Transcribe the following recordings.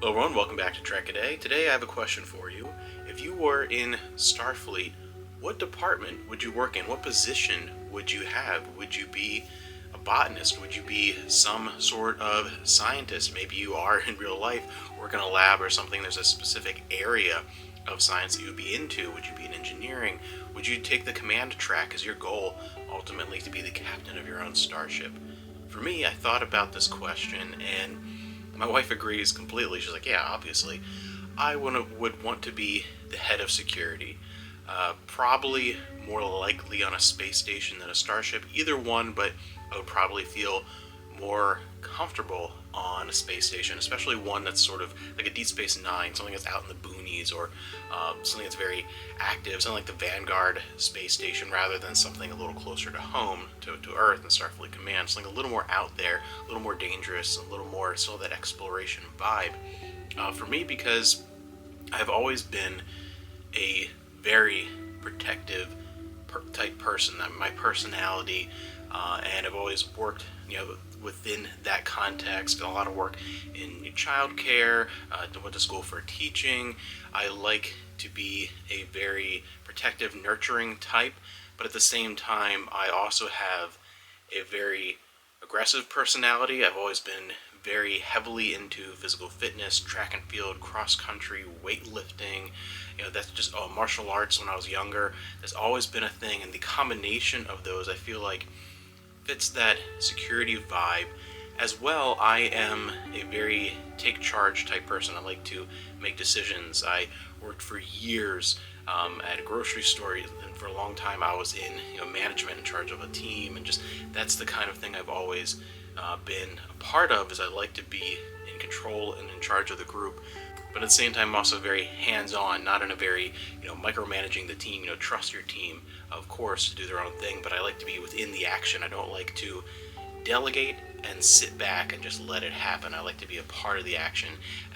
Hello everyone, welcome back to Trek A Day. Today I have a question for you. If you were in Starfleet, what department would you work in? What position would you have? Would you be a botanist? Would you be some sort of scientist? Maybe you are in real life, work in a lab or something. There's a specific area of science that you would be into. Would you be in engineering? Would you take the command track as your goal, ultimately to be the captain of your own starship? For me, I thought about this question, and my wife agrees completely. She's like, yeah, obviously. I would want to be the head of security. Probably more likely on a space station than a starship. Either one, but I would probably feel more comfortable on a space station, especially one that's sort of like a Deep Space Nine, something that's out in the boonies, or something that's very active, something like the Vanguard space station, rather than something a little closer to home, to Earth and Starfleet Command, something a little more out there, a little more dangerous, a little more still that exploration vibe. For me, because I've always been a very protective type person. My personality, and I've always worked, within that context. Done a lot of work in childcare. Went to school for teaching. I like to be a very protective, nurturing type, but at the same time, I also have a very aggressive personality. I've always been very heavily into physical fitness, track and field, cross country, weightlifting. That's just martial arts when I was younger. That's always been a thing, and the combination of those, I feel like, fits that security vibe. As well, I am a very take charge type person. I like to make decisions. I worked for years at a grocery store, and for a long time I was in management, in charge of a team, and just that's the kind of thing I've always been a part of. Is I like to be in control and in charge of the group, but at the same time I'm also very hands-on, not in a very micromanaging the team. Trust your team, of course, to do their own thing, but I like to be within the action. I don't like to delegate and sit back and just let it happen. I like to be a part of the action,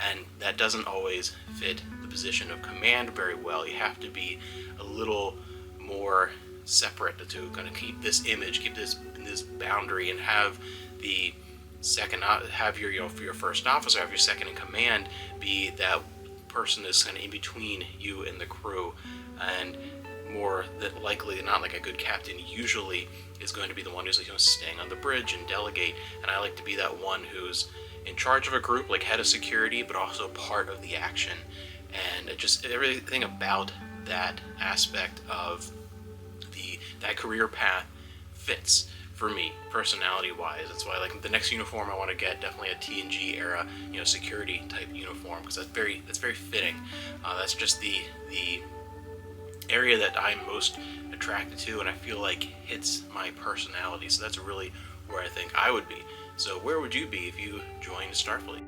and that doesn't always fit the position of command very well. You have to be a little more separate to kind of keep this image, keep this boundary, and have the second, have your for your first officer, have your second in command be that person is kind of in between you and the crew. And more that likely than not, like a good captain usually is going to be the one who's staying on the bridge and delegate. And I like to be that one who's in charge of a group, like head of security, but also part of the action. And just everything about that aspect of that career path fits for me, personality-wise. That's why, like, the next uniform I want to get, definitely a TNG era, security type uniform, because that's very fitting. That's just the area that I'm most attracted to, and I feel like hits my personality. So that's really where I think I would be. So where would you be if you joined Starfleet?